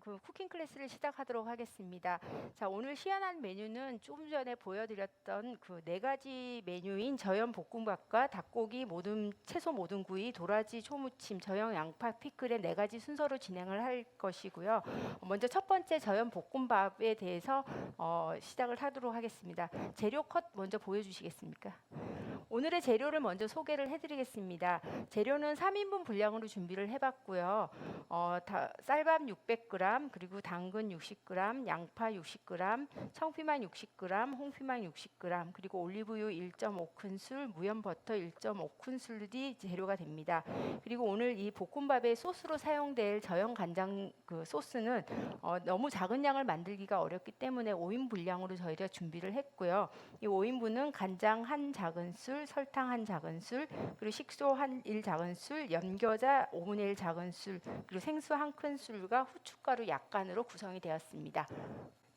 그 쿠킹 클래스를 시작하도록 하겠습니다. 자, 오늘 시연한 메뉴는 조금 전에 보여드렸던 그 네 가지 메뉴인 저염 볶음밥과 닭고기 모듬 채소 모듬구이, 도라지 초무침, 저염 양파 피클의 네 가지 순서로 진행을 할 것이고요. 먼저 첫 번째 저염 볶음밥에 대해서 시작을 하도록 하겠습니다. 재료 컷 먼저 보여주시겠습니까? 오늘의 재료를 먼저 소개를 해드리겠습니다. 재료는 3인분 분량으로 준비를 해봤고요. 쌀밥 600g, 그리고 당근 60g, 양파 60g, 청피만 60g, 홍피만 60g, 그리고 올리브유 1.5큰술, 무염버터 1.5큰술이 재료가 됩니다. 그리고 오늘 이 볶음밥의 소스로 사용될 저염 간장 그 소스는 너무 작은 양을 만들기가 어렵기 때문에 5인 분량으로 저희가 준비를 했고요. 이 5인분은 간장 한 작은술, 설탕 한 작은술, 그리고 식소 한 1작은술, 연겨자 5분의 1 작은술, 그리고 생수 한 큰술과 후춧가루 약간으로 구성이 되었습니다.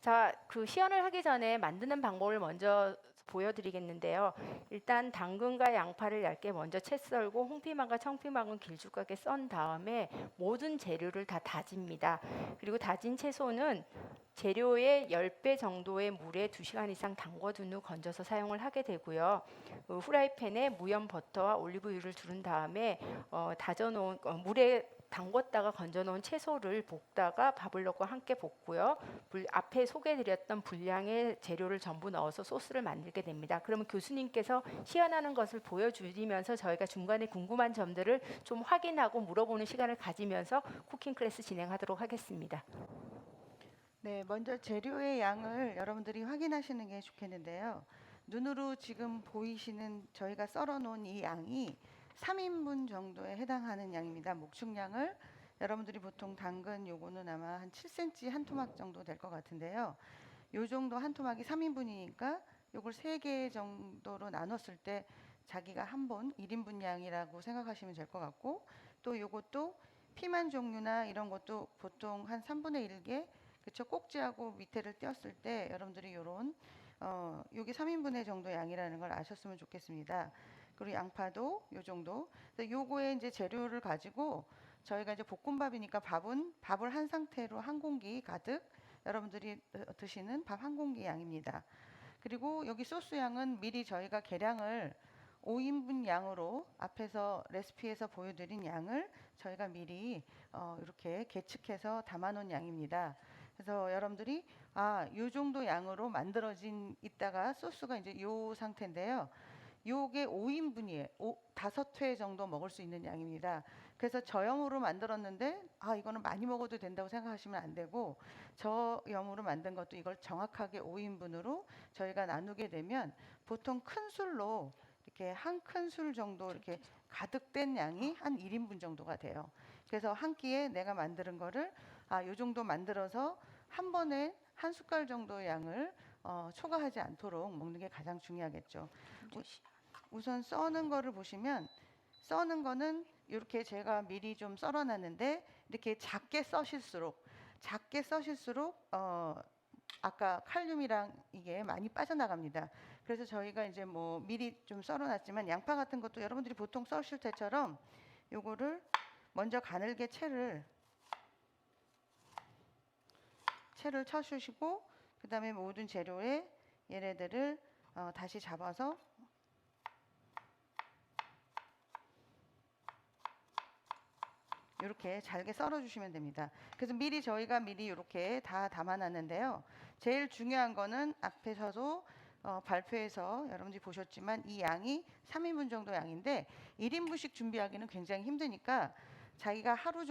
자, 그 시연을 하기 전에 만드는 방법을 먼저 보여드리겠는데요. 일단 당근과 양파를 얇게 먼저 채 썰고 홍피망과 청피망은 길쭉하게 썬 다음에 모든 재료를 다 다집니다. 그리고 다진 채소는 재료의 10배 정도의 물에 2시간 이상 담궈둔 후 건져서 사용을 하게 되고요. 후라이팬에 무염 버터와 올리브유를 두른 다음에 다져놓은 물에 담궜다가 건져놓은 채소를 볶다가 밥을 넣고 함께 볶고요. 앞에 소개해드렸던 분량의 재료를 전부 넣어서 소스를 만들게 됩니다. 그러면 교수님께서 시연하는 것을 보여주시면서 저희가 중간에 궁금한 점들을 좀 확인하고 물어보는 시간을 가지면서 쿠킹 클래스 진행하도록 하겠습니다. 네, 먼저 재료의 양을 여러분들이 확인하시는 게 좋겠는데요. 눈으로 지금 보이시는 저희가 썰어 놓은 이 양이 3인분 정도에 해당하는 양입니다. 목축량을 여러분들이 보통 당근 요거는 아마 한 7cm 한 토막 정도 될 것 같은데요. 요 정도 한 토막이 3인분이니까 요걸 3개 정도로 나눴을 때 자기가 한 번 1인분 양이라고 생각하시면 될 것 같고, 또 요것도 피만 종류나 이런 것도 보통 한 3분의 1개, 그쵸, 꼭지하고 밑에를 띄었을 때 여러분들이 요런 요게 3인분의 정도 양이라는 걸 아셨으면 좋겠습니다. 그리고 양파도 요 정도. 요거에 이제 재료를 가지고 저희가 이제 볶음밥이니까 밥을 한 상태로 한 공기 가득 여러분들이 드시는 밥 한 공기 양입니다. 그리고 여기 소스 양은 미리 저희가 계량을 5인분 양으로 앞에서 레시피에서 보여드린 양을 저희가 미리 이렇게 계측해서 담아놓은 양입니다. 그래서 여러분들이 요 정도 양으로 만들어진 있다가 소스가 이제 요 상태인데요. 요게 5인분이에요. 5회 정도 먹을 수 있는 양입니다. 그래서 저염으로 만들었는데 이거는 많이 먹어도 된다고 생각하시면 안 되고, 저염으로 만든 것도 이걸 정확하게 5인분으로 저희가 나누게 되면 보통 큰 술로 이렇게 한 큰술 정도 이렇게 가득 된 양이 한 1인분 정도가 돼요. 그래서 한 끼에 내가 만드는 거를 요 정도 만들어서 한 번에 한 숟갈 정도 양을 초과하지 않도록 먹는 게 가장 중요하겠죠. 우선 써는 거를 보시면, 써는 거는 이렇게 제가 미리 좀 썰어놨는데 이렇게 작게 써실수록 아까 칼륨이랑 이게 많이 빠져나갑니다. 그래서 저희가 이제 뭐 미리 좀 썰어놨지만 양파 같은 것도 여러분들이 보통 써실 때처럼 요거를 먼저 가늘게 채를 쳐주시고, 그 다음에 모든 재료에 얘네들을 다시 잡아서 이렇게 잘게 썰어 주시면 됩니다. 그래서 저희가 미리 이렇게 다 담아놨는데요. 제일 중요한 거는 앞에서도 발표에서 여러분들이 보셨지만 이 양이 3인분 정도 양인데 1인분씩 준비하기는 굉장히 힘드니까 자기가 하루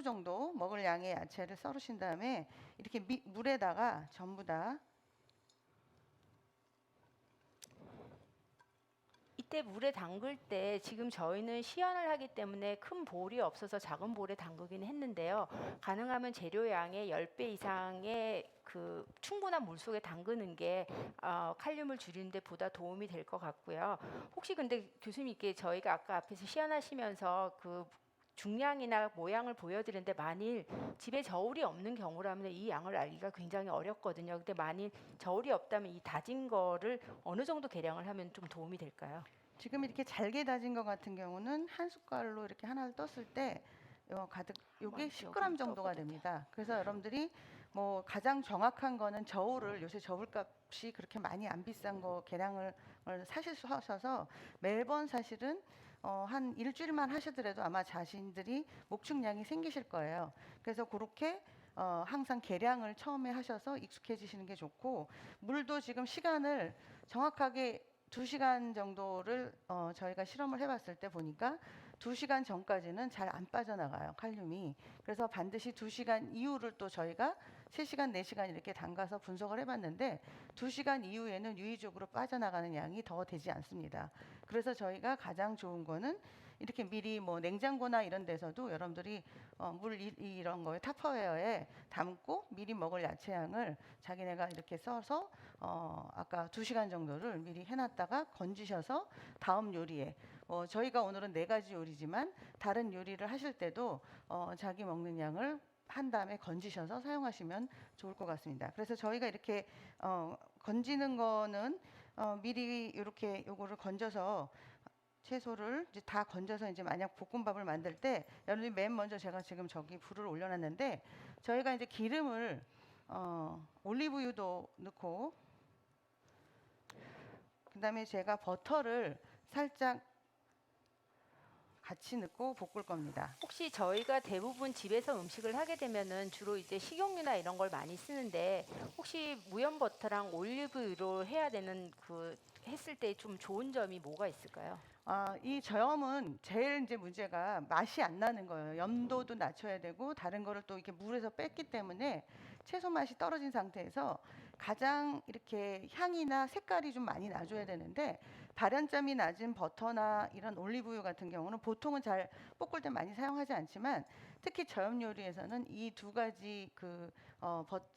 정도 먹을 양의 야채를 썰으신 다음에 이렇게 물에다가 전부 다 이때 물에 담글 때 지금 저희는 시연을 하기 때문에 큰 볼이 없어서 작은 볼에 담그긴 했는데요. 가능하면 재료 양의 10배 이상의 그 충분한 물 속에 담그는 게 칼륨을 줄이는 데 보다 도움이 될 것 같고요. 혹시 근데 교수님께 저희가 아까 앞에서 시연하시면서 그 중량이나 모양을 보여드렸는데 만일 집에 저울이 없는 경우라면 이 양을 알기가 굉장히 어렵거든요. 근데 만일 저울이 없다면 이 다진 거를 어느 정도 계량을 하면 좀 도움이 될까요? 지금 이렇게 잘게 다진 것 같은 경우는 한 숟갈로 이렇게 하나를 떴을 때 가득 요게 한번 10g 여기 정도가 떠보자. 됩니다. 그래서 여러분들이 뭐 가장 정확한 거는 저울을 요새 저울값이 그렇게 많이 안 비싼 거 계량을 사실 수 하셔서 매번 사실은 한 일주일만 하시더라도 아마 자신들이 목축량이 생기실 거예요. 그래서 그렇게 항상 계량을 처음에 하셔서 익숙해지시는 게 좋고, 물도 지금 시간을 정확하게 2시간 정도를 저희가 실험을 해봤을 때 보니까 2시간 전까지는 잘 안 빠져나가요, 칼륨이. 그래서 반드시 2시간 이후를 또 저희가 3시간, 4시간 이렇게 담가서 분석을 해봤는데 2시간 이후에는 유의적으로 빠져나가는 양이 더 되지 않습니다. 그래서 저희가 가장 좋은 거는 이렇게 미리 뭐 냉장고나 이런 데서도 여러분들이 물 이런 거에 타퍼웨어에 담고 미리 먹을 야채양을 자기네가 이렇게 써서 아까 2시간 정도를 미리 해놨다가 건지셔서 다음 요리에 저희가 오늘은 4가지 요리지만 다른 요리를 하실 때도 자기 먹는 양을 한 다음에 건지셔서 사용하시면 좋을 것 같습니다. 그래서 저희가 이렇게 건지는 거는 미리 이렇게 요거를 건져서 채소를 이제 다 건져서 이제 만약 볶음밥을 만들 때 여러분이 맨 먼저 제가 지금 저기 불을 올려놨는데 저희가 이제 기름을 올리브유도 넣고 그다음에 제가 버터를 살짝 같이 넣고 볶을 겁니다. 혹시 저희가 대부분 집에서 음식을 하게 되면은 주로 이제 식용유나 이런 걸 많이 쓰는데 혹시 무염 버터랑 올리브유로 해야 되는 그 했을 때 좀 좋은 점이 뭐가 있을까요? 이 저염은 제일 이제 문제가 맛이 안 나는 거예요. 염도도 낮춰야 되고 다른 거를 또 이렇게 물에서 뺐기 때문에 채소 맛이 떨어진 상태에서 가장 이렇게 향이나 색깔이 좀 많이 나줘야 되는데 발연점이 낮은 버터나 이런 올리브유 같은 경우는 보통은 잘 볶을 때 많이 사용하지 않지만 특히 저염 요리에서는 이 2가지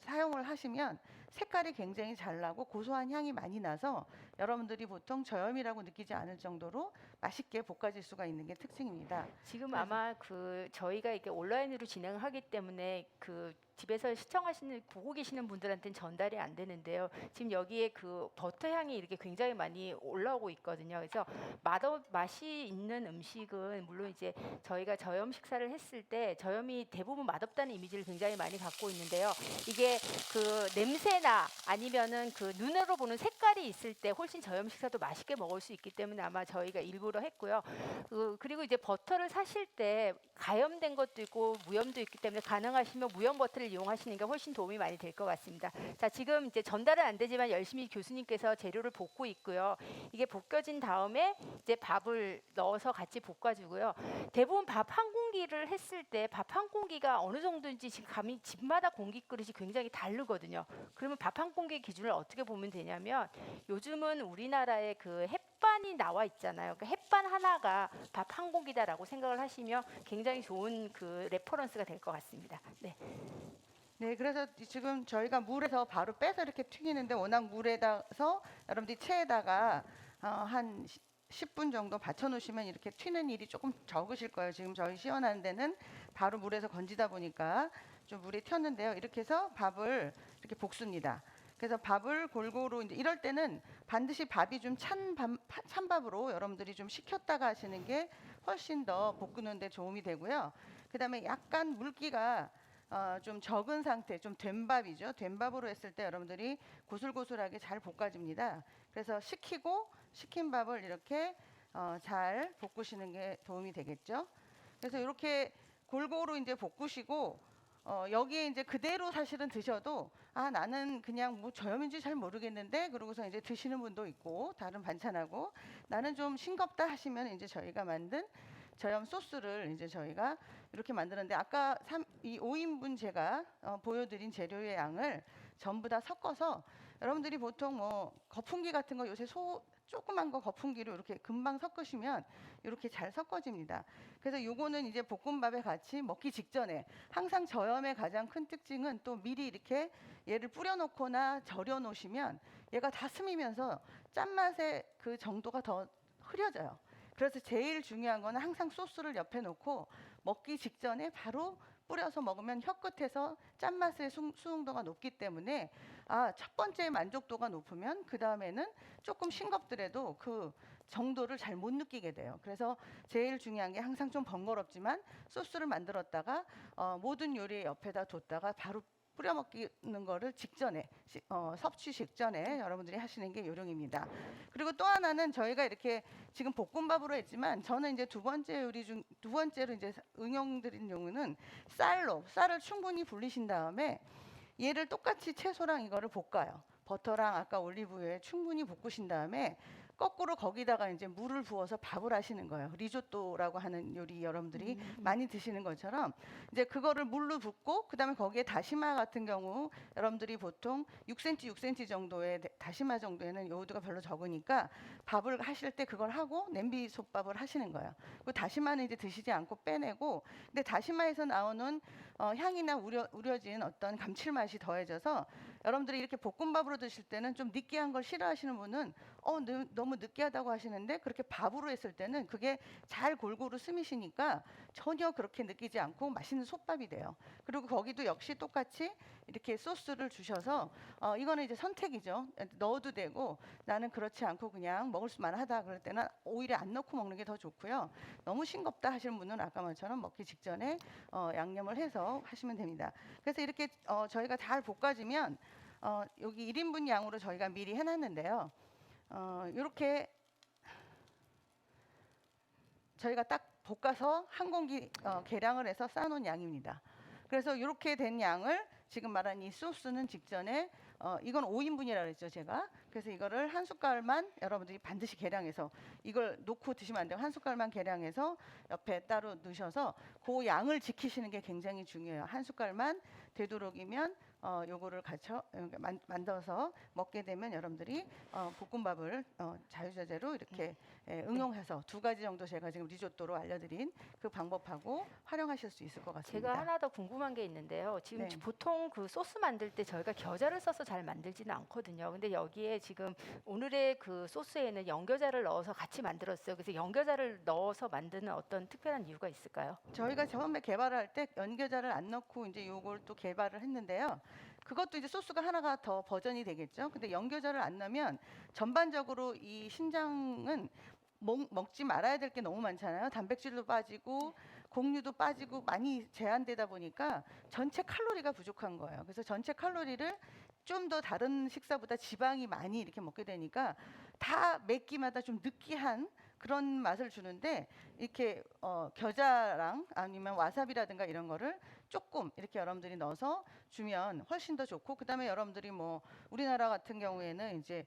사용을 하시면 색깔이 굉장히 잘 나고 고소한 향이 많이 나서 여러분들이 보통 저염이라고 느끼지 않을 정도로 맛있게 볶아질 수가 있는 게 특징입니다. 지금 그래서 아마 그 저희가 이렇게 온라인으로 진행하기 때문에 그 집에서 시청하시는 보고 계시는 분들한테는 전달이 안 되는데요. 지금 여기에 그 버터 향이 이렇게 굉장히 많이 올라오고 있거든요. 그래서 맛이 있는 음식은 물론 이제 저희가 저염 식사를 했을 때 저염이 대부분 맛없다는 이미지를 굉장히 많이 갖고 있는데요. 이게 그 냄새나 아니면은 그 눈으로 보는 색깔이 있을 때 훨씬 저염 식사도 맛있게 먹을 수 있기 때문에 아마 저희가 일부러 했고요. 그리고 이제 버터를 사실 때 가염된 것도 있고 무염도 있기 때문에 가능하시면 무염 버터를 이용하시는 게 훨씬 도움이 많이 될 것 같습니다. 자, 지금 이제 전달은 안 되지만 열심히 교수님께서 재료를 볶고 있고요. 이게 볶여진 다음에 이제 밥을 넣어서 같이 볶아주고요. 대부분 밥 한 공기를 했을 때 밥 한 공기가 어느 정도인지 지금 감이 집마다 공기 그릇이 굉장히 다르거든요. 그러면 밥 한 공기 기준을 어떻게 보면 되냐면 요즘은 우리나라의 그 햇반이 나와 있잖아요. 그 햇반 하나가 밥 한 공기다라고 생각을 하시면 굉장히 좋은 그 레퍼런스가 될 것 같습니다. 네. 네, 그래서 지금 저희가 물에서 바로 빼서 이렇게 튀기는데 워낙 물에다서 여러분들이 체에다가 한 10분 정도 받쳐 놓으시면 이렇게 튀는 일이 조금 적으실 거예요. 지금 저희 시연하는 데는 바로 물에서 건지다 보니까 좀 물에 튀었는데요. 이렇게 해서 밥을 이렇게 볶습니다. 그래서 밥을 골고루 이제 이럴 때는 반드시 밥이 좀 찬 밥으로 여러분들이 좀 식혔다가 하시는 게 훨씬 더 볶는 데 도움이 되고요. 그다음에 약간 물기가 좀 적은 상태, 좀 된 밥이죠. 된 밥으로 했을 때 여러분들이 고슬고슬하게 잘 볶아집니다. 그래서 식힌 밥을 이렇게 잘 볶으시는 게 도움이 되겠죠. 그래서 이렇게 골고루 이제 볶으시고 여기에 이제 그대로 사실은 드셔도 나는 그냥 뭐 저염인지 잘 모르겠는데 그러고서 이제 드시는 분도 있고 다른 반찬하고 나는 좀 싱겁다 하시면 이제 저희가 만든 저염 소스를 이제 저희가 이렇게 만드는데 아까 이 5인분 제가 보여드린 재료의 양을 전부 다 섞어서 여러분들이 보통 뭐 거품기 같은 거 요새 조그만 거 거품기로 이렇게 금방 섞으시면 이렇게 잘 섞어집니다. 그래서 요거는 이제 볶음밥에 같이 먹기 직전에 항상 저염의 가장 큰 특징은 또 미리 이렇게 얘를 뿌려 놓거나 절여 놓으시면 얘가 다 스미면서 짠맛의 그 정도가 더 흐려져요. 그래서 제일 중요한 거는 항상 소스를 옆에 놓고 먹기 직전에 바로 뿌려서 먹으면 혀 끝에서 짠맛의 수용도가 높기 때문에 첫 번째 만족도가 높으면 그 다음에는 조금 싱겁더라도 그 정도를 잘 못 느끼게 돼요. 그래서 제일 중요한 게 항상 좀 번거롭지만 소스를 만들었다가 모든 요리 옆에다 뒀다가 바로 뿌려 먹는 거를 직전에 섭취 직전에 여러분들이 하시는 게 요령입니다. 그리고 또 하나는 저희가 이렇게 지금 볶음밥으로 했지만 저는 이제 두 번째로 이제 응용드린 경우는 쌀을 충분히 불리신 다음에 얘를 똑같이 채소랑 이거를 볶아요. 버터랑 아까 올리브유에 충분히 볶으신 다음에 거꾸로 거기다가 이제 물을 부어서 밥을 하시는 거예요. 리조또라고 하는 요리 여러분들이 많이 드시는 것처럼 이제 그거를 물로 붓고 그다음에 거기에 다시마 같은 경우 여러분들이 보통 6cm 정도의 다시마 정도에는 요오드가 별로 적으니까 밥을 하실 때 그걸 하고 냄비 솥밥을 하시는 거예요. 그 다시마는 이제 드시지 않고 빼내고 근데 다시마에서 나오는 향이나 우려진 어떤 감칠맛이 더해져서 여러분들이 이렇게 볶음밥으로 드실 때는 좀 느끼한 걸 싫어하시는 분은 너무 느끼하다고 하시는데 그렇게 밥으로 했을 때는 그게 잘 골고루 스미시니까 전혀 그렇게 느끼지 않고 맛있는 솥밥이 돼요. 그리고 거기도 역시 똑같이 이렇게 소스를 주셔서 이거는 이제 선택이죠. 넣어도 되고 나는 그렇지 않고 그냥 먹을 수만 하다 그럴 때는 오히려 안 넣고 먹는 게 더 좋고요. 너무 싱겁다 하시는 분은 아까 말처럼 먹기 직전에 양념을 해서 하시면 됩니다. 그래서 이렇게 저희가 잘 볶아지면 여기 1인분 양으로 저희가 미리 해놨는데요. 이렇게 저희가 딱 볶아서 한 공기 계량을 해서 쌓아놓은 양입니다. 그래서 이렇게 된 양을 지금 말한 이 소스는 직전에 이건 5인분이라고 그랬죠 제가. 그래서 이거를 한 숟갈만 여러분들이 반드시 계량해서 이걸 놓고 드시면 안 되고 한 숟갈만 계량해서 옆에 따로 넣으셔서 그 양을 지키시는 게 굉장히 중요해요. 한 숟갈만 되도록이면 요거를 만들어서 먹게 되면 여러분들이 볶음밥을 자유자재로 이렇게 응용해서 두 가지 정도 제가 지금 리조또로 알려드린 그 방법하고 활용하실 수 있을 것 같습니다. 제가 하나 더 궁금한 게 있는데요. 지금 네. 보통 그 소스 만들 때 저희가 겨자를 써서 잘 만들지는 않거든요. 근데 여기에 지금 오늘의 그 소스에는 연겨자를 넣어서 같이 만들었어요. 그래서 연겨자를 넣어서 만드는 어떤 특별한 이유가 있을까요? 저희가 처음에 개발을 할 때 연겨자를 안 넣고 이제 요걸 또 개발을 했는데요. 그것도 이제 소스가 하나가 더 버전이 되겠죠. 근데 연겨자를 안 넣으면 전반적으로 이 신장은 먹지 말아야 될 게 너무 많잖아요. 단백질도 빠지고 곡류도 빠지고 많이 제한되다 보니까 전체 칼로리가 부족한 거예요. 그래서 전체 칼로리를 좀 더 다른 식사보다 지방이 많이 이렇게 먹게 되니까 다 몇 끼마다 좀 느끼한 그런 맛을 주는데 이렇게 겨자랑 아니면 와사비라든가 이런 거를 조금 이렇게 여러분들이 넣어서 주면 훨씬 더 좋고 그다음에 여러분들이 뭐 우리나라 같은 경우에는 이제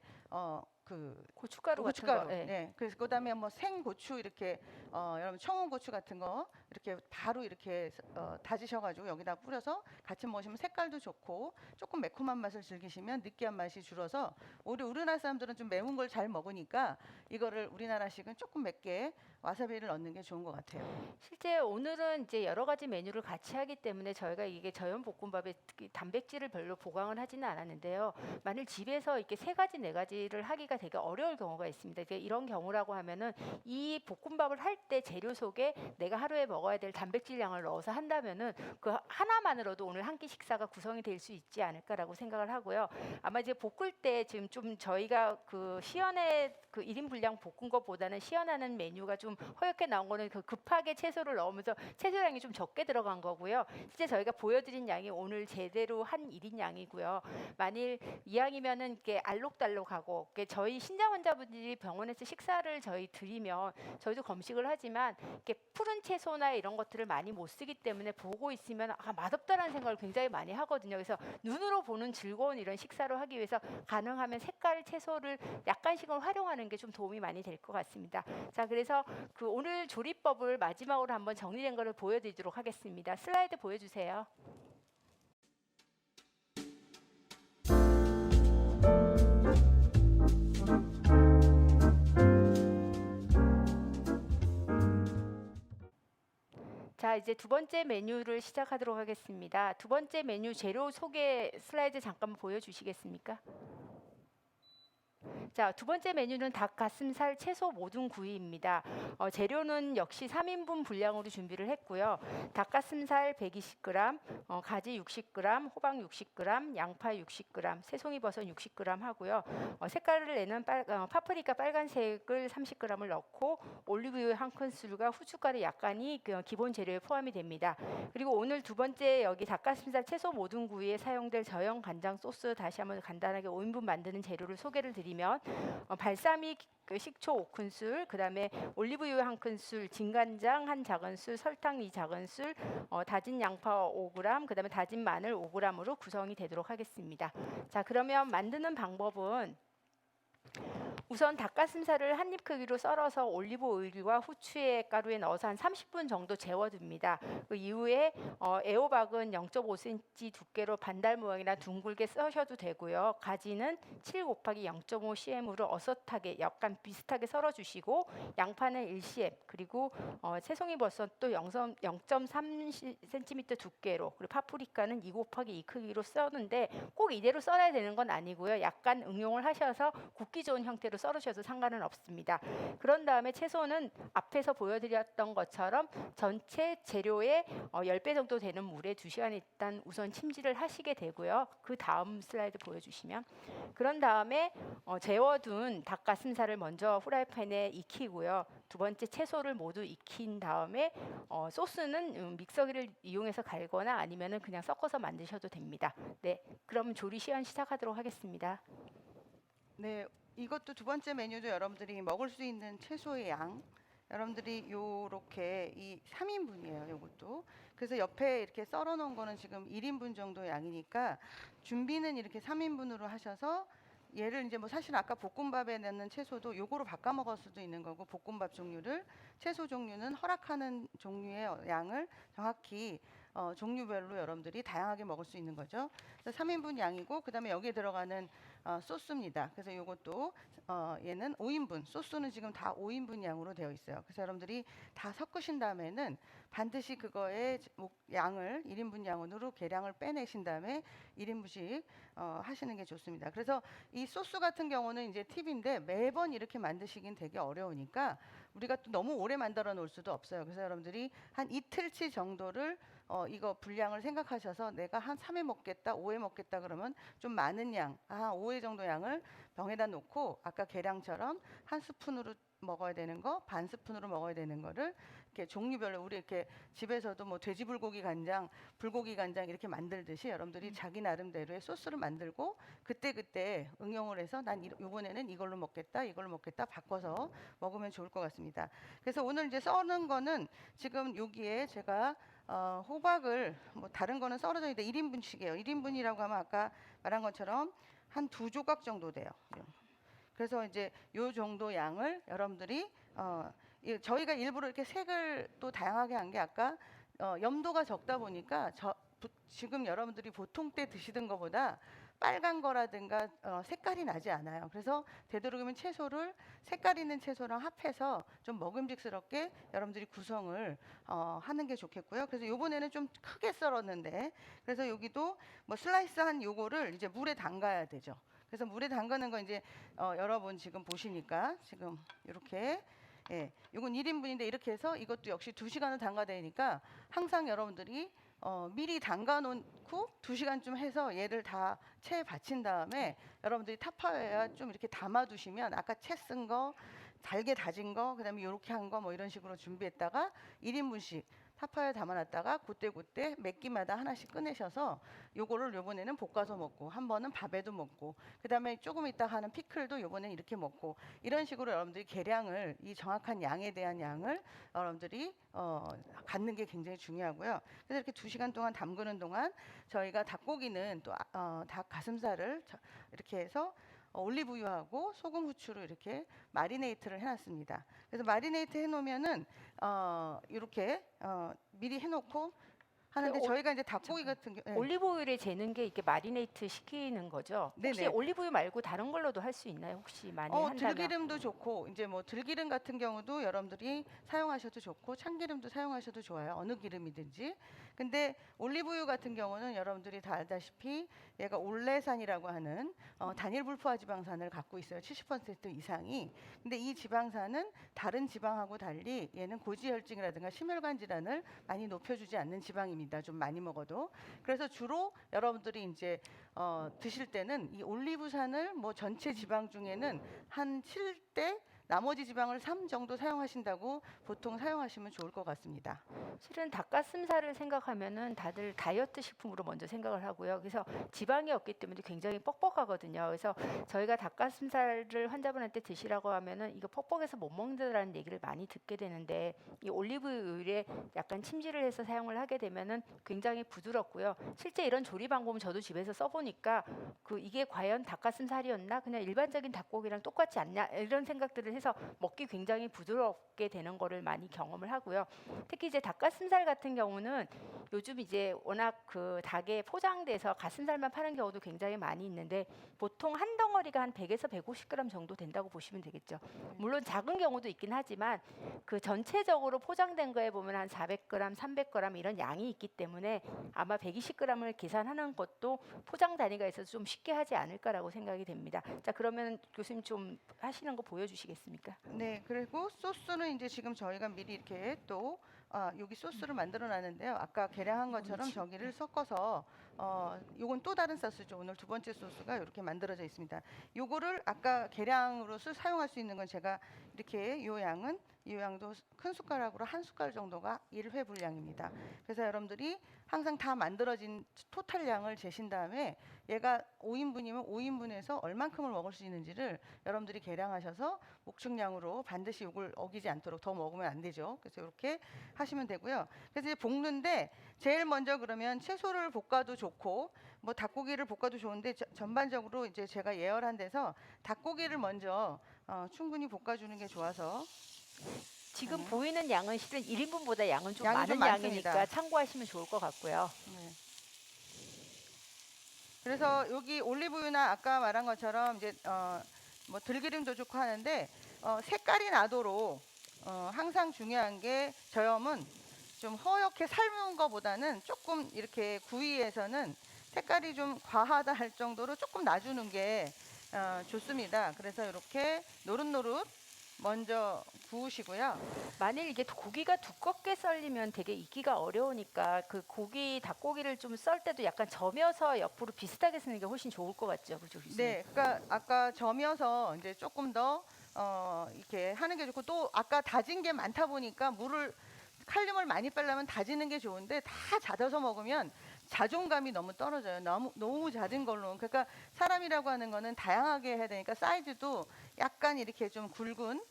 그 고춧가루 같은 고춧가루, 거. 예. 네. 그래서 그다음에 뭐 생고추 이렇게 여러분 청원고추 같은 거 이렇게 바로 이렇게 다지셔가지고 여기다 뿌려서 같이 먹으시면 색깔도 좋고 조금 매콤한 맛을 즐기시면 느끼한 맛이 줄어서 오히려 우리나라 사람들은 좀 매운 걸 잘 먹으니까 이거를 우리나라식은 조금 맵게 와사비를 넣는 게 좋은 것 같아요. 실제 오늘은 이제 여러 가지 메뉴를 같이 하기 때문에 저희가 이게 저염 볶음밥에 특히 단백질을 별로 보강을 하지는 않았는데요. 만일 집에서 이렇게 세 가지 네 가지를 하기가 되게 어려울 경우가 있습니다. 이제 이런 경우라고 하면은 이 볶음밥을 할 때 재료 속에 내가 하루에 먹어야 될 단백질 양을 넣어서 한다면은 그 하나만으로도 오늘 한 끼 식사가 구성이 될 수 있지 않을까라고 생각을 하고요. 아마 이제 볶을 때 지금 좀 저희가 그 시연의 그 1인 분량 볶은 것보다는 시연하는 메뉴가 좀 허옇게 나온 거는 그 급하게 채소를 넣으면서 채소량이 좀 적게 들어간 거고요. 실제 저희가 보여드린 양이 오늘 제대로 한 1인 양이고요. 만일 이왕이면은 이렇게 알록달록하고 저희 신장 환자분들이 병원에서 식사를 저희 드리면 저희도 검식을 하지만 이렇게 푸른 채소나 이런 것들을 많이 못 쓰기 때문에 보고 있으면 맛없다라는 생각을 굉장히 많이 하거든요. 그래서 눈으로 보는 즐거운 이런 식사를 하기 위해서 가능하면 색깔 채소를 약간씩은 활용하는 게 좀 도움이 많이 될 것 같습니다. 자, 그래서 그 오늘 조리법을 마지막으로 한번 정리된 거를 보여드리도록 하겠습니다. 슬라이드 보여주세요. 자, 이제 두 번째 메뉴를 시작하도록 하겠습니다. 두 번째 메뉴 재료 소개 슬라이드 잠깐 보여주시겠습니까? 자, 두 번째 메뉴는 닭가슴살 채소 모든 구이입니다. 재료는 역시 3인분 분량으로 준비를 했고요. 닭가슴살 120g, 가지 60g, 호박 60g, 양파 60g, 새송이버섯 60g 하고요. 색깔을 내는 파프리카 빨간색을 30g을 넣고 올리브유 한 큰술과 후춧가루 약간이 기본 재료에 포함이 됩니다. 그리고 오늘 두 번째 여기 닭가슴살 채소 모든 구이에 사용될 저염 간장 소스 다시 한번 간단하게 5인분 만드는 재료를 소개를 드리면 발사믹 식초 5큰술, 그다음에 올리브유 한 큰술, 진간장 한 작은술, 설탕 2작은술, 다진 양파 5g, 그다음에 다진 마늘 5g으로 구성이 되도록 하겠습니다. 자, 그러면 만드는 방법은 우선 닭가슴살을 한 입 크기로 썰어서 올리브 오일과 후추에 가루에 넣어서 한 30분 정도 재워둡니다. 그 이후에 애호박은 0.5cm 두께로 반달 모양이나 둥글게 써셔도 되고요. 가지는 7 곱하기 0.5 cm으로 어슷하게 약간 비슷하게 썰어주시고 양파는 1cm, 그리고 새송이버섯도 0.3cm 두께로, 그리고 파프리카는 2 곱하기 2 크기로 써는데 꼭 이대로 썰어야 되는 건 아니고요. 약간 응용을 하셔서 굽기 좋은 형태로 썰으셔도 상관은 없습니다. 그런 다음에 채소는 앞에서 보여드렸던 것처럼 전체 재료의 10배 정도 되는 물에 2시간 일단 우선 침지를 하시게 되고요. 그 다음 슬라이드 보여주시면, 그런 다음에 재워둔 닭가슴살을 먼저 후라이팬에 익히고요. 두 번째 채소를 모두 익힌 다음에 소스는 믹서기를 이용해서 갈거나 아니면은 그냥 섞어서 만드셔도 됩니다. 네, 그럼 조리 시연 시작하도록 하겠습니다. 네, 이것도 두 번째 메뉴도 여러분들이 먹을 수 있는 채소의 양. 여러분들이 요렇게 이 3인분이에요, 요것도. 그래서 옆에 이렇게 썰어 놓은 거는 지금 1인분 정도 양이니까 준비는 이렇게 3인분으로 하셔서 얘를 이제 뭐 사실 아까 볶음밥에 넣는 채소도 요거로 바꿔 먹을 수도 있는 거고, 볶음밥 종류를 채소 종류는 허락하는 종류의 양을 정확히 종류별로 여러분들이 다양하게 먹을 수 있는 거죠. 그래서 3인분 양이고, 그다음에 여기에 들어가는 소스입니다. 그래서 요것도 얘는 5인분, 소스는 지금 다 5인분 양으로 되어 있어요. 그래서 여러분들이 다 섞으신 다음에는 반드시 그거의 양을 1인분 양으로 계량을 빼내신 다음에 1인분씩 하시는 게 좋습니다. 그래서 이 소스 같은 경우는 이제 팁인데 매번 이렇게 만드시긴 되게 어려우니까 우리가 또 너무 오래 만들어 놓을 수도 없어요. 그래서 여러분들이 한 이틀치 정도를 이거 분량을 생각하셔서 내가 한 3회 먹겠다, 5회 먹겠다 그러면 좀 많은 양, 5회 정도 양을 병에다 놓고 아까 계량처럼 한 스푼으로 먹어야 되는 거, 반 스푼으로 먹어야 되는 거를 이렇게 종류별로 우리 이렇게 집에서도 뭐 돼지 불고기 간장, 불고기 간장 이렇게 만들듯이 여러분들이 자기 나름대로의 소스를 만들고 그때 응용을 해서 난 이번에는 이걸로 먹겠다, 이걸로 먹겠다 바꿔서 먹으면 좋을 것 같습니다. 그래서 오늘 이제 써는 거는 지금 여기에 제가 호박을 뭐 다른 거는 썰어져 있는데 1인분씩이에요. 1인분이라고 하면 아까 말한 것처럼 한 2조각 정도 돼요. 그래서 이제 요 정도 양을 여러분들이 저희가 일부러 이렇게 색을 또 다양하게 한 게 아까 염도가 적다 보니까 지금 여러분들이 보통 때 드시던 것보다 빨간 거라든가 색깔이 나지 않아요. 그래서 되도록이면 채소를 색깔 있는 채소랑 합해서 좀 먹음직스럽게 여러분들이 구성을 하는 게 좋겠고요. 그래서 요번에는 좀 크게 썰었는데, 그래서 여기도 뭐 슬라이스한 요거를 이제 물에 담가야 되죠. 그래서 물에 담그는 거 이제 여러분 지금 보시니까 지금 이렇게, 예, 이건 1인분인데 이렇게 해서 이것도 역시 2시간을 담가야 되니까 항상 여러분들이 미리 담가 놓고 2시간쯤 해서 얘를 다 체에 받친 다음에 여러분들이 타파웨어에 좀 이렇게 담아 두시면 아까 채 쓴 거, 잘게 다진 거, 그다음에 이렇게 한 거 뭐 이런 식으로 준비했다가 1인분씩 타파에 담아놨다가 그때 몇 끼마다 하나씩 꺼내셔서 요거를 요번에는 볶아서 먹고 한 번은 밥에도 먹고 그다음에 조금 이따 하는 피클도 요번에 이렇게 먹고 이런 식으로 여러분들이 계량을 이 정확한 양에 대한 양을 여러분들이 갖는 게 굉장히 중요하고요. 그래서 이렇게 2시간 동안 담그는 동안 저희가 닭고기는 또 닭 가슴살을 이렇게 해서 올리브유하고 소금 후추로 이렇게 마리네이트를 해놨습니다. 그래서 마리네이트 해놓으면은 이렇게 미리 해놓고 하는데 저희가 이제 닭고기 같은 경우 올리브 오일에 재는 게 이렇게 마리네이트 시키는 거죠. 혹시 네네. 올리브유 말고 다른 걸로도 할 수 있나요? 혹시 많이 한다면? 들기름도 좋고 이제 뭐 들기름 같은 경우도 여러분들이 사용하셔도 좋고 참기름도 사용하셔도 좋아요. 어느 기름이든지. 근데 올리브유 같은 경우는 여러분들이 다 알다시피 얘가 올레산이라고 하는 단일 불포화 지방산을 갖고 있어요. 70% 이상이. 근데 이 지방산은 다른 지방하고 달리 얘는 고지혈증이라든가 심혈관 질환을 많이 높여주지 않는 지방입니다. 좀 많이 먹어도. 그래서 주로 여러분들이 이제 드실 때는 이 올리브산을 뭐 전체 지방 중에는 한 7대 나머지 지방을 3 정도 사용하신다고 보통 사용하시면 좋을 것 같습니다. 실은 닭가슴살을 생각하면은 다들 다이어트 식품으로 먼저 생각을 하고요. 그래서 지방이 없기 때문에 굉장히 뻑뻑하거든요. 그래서 저희가 닭가슴살을 환자분한테 드시라고 하면은 이거 뻑뻑해서 못 먹는다라는 얘기를 많이 듣게 되는데 이 올리브유에 약간 침지를 해서 사용을 하게 되면은 굉장히 부드럽고요. 실제 이런 조리 방법은 저도 집에서 써보니까 그 이게 과연 닭가슴살이었나 그냥 일반적인 닭고기랑 똑같지 않냐 이런 생각들을 해서 먹기 굉장히 부드럽게 되는 거를 많이 경험을 하고요. 특히 이제 닭가슴살 같은 경우는 요즘 이제 워낙 그 닭에 포장돼서 가슴살만 파는 경우도 굉장히 많이 있는데 보통 한 덩어리가 한 100에서 150g 정도 된다고 보시면 되겠죠. 물론 작은 경우도 있긴 하지만 그 전체적으로 포장된 거에 보면 한 400g, 300g 이런 양이 있기 때문에 아마 120g을 계산하는 것도 포장 단위가 있어서 좀 쉽게 하지 않을까라고 생각이 됩니다. 자, 그러면 교수님 좀 하시는 거 보여주시겠습니까? 네, 그리고 소스는 이제 지금 저희가 미리 이렇게 또 여기 소스를 만들어 놨는데요. 아까 계량한 것처럼 저기를 섞어서 요건 또 다른 소스죠. 오늘 두 번째 소스가 이렇게 만들어져 있습니다. 요거를 아까 계량으로 사용할 수 있는 건 제가 이렇게 요 양도 큰 숟가락으로 한 숟갈 정도가 1회 분량입니다. 그래서 여러분들이 항상 다 만들어진 토탈 양을 재신 다음에 얘가 5인분이면 5인분에서 얼만큼을 먹을 수 있는지를 여러분들이 계량하셔서 목축량으로 반드시 이걸 어기지 않도록 더 먹으면 안 되죠. 그래서 이렇게 하시면 되고요. 그래서 이제 볶는데 제일 먼저 그러면 채소를 볶아도 좋고 뭐 닭고기를 볶아도 좋은데 전반적으로 이제 제가 예열한 데서 닭고기를 먼저 충분히 볶아주는 게 좋아서 지금 보이는 양은 실은 1인분보다 양은 좀 양이 많은 좀 많습니다. 양이니까 참고하시면 좋을 것 같고요. 네. 그래서 여기 올리브유나 아까 말한 것처럼 이제 뭐 들기름도 좋고 하는데 색깔이 나도록 항상 중요한 게 저염은 좀 허옇게 삶은 것보다는 조금 이렇게 구이에서는 색깔이 좀 과하다 할 정도로 조금 놔주는 게 좋습니다. 그래서 이렇게 노릇노릇 먼저 구우시고요. 만일 이게 고기가 두껍게 썰리면 되게 익기가 어려우니까 그 고기 닭고기를 좀 썰 때도 약간 저며서 옆으로 비슷하게 쓰는 게 훨씬 좋을 것 같죠, 그죠, 교수님? 네, 그러니까 아까 저며서 이제 조금 더 이렇게 하는 게 좋고 또 아까 다진 게 많다 보니까 물을 칼륨을 많이 빼려면 다지는 게 좋은데 다 잦아서 먹으면 자존감이 너무 떨어져요. 너무 잦은 걸로. 그러니까 사람이라고 하는 거는 다양하게 해야 되니까 사이즈도 약간 이렇게 좀 굵은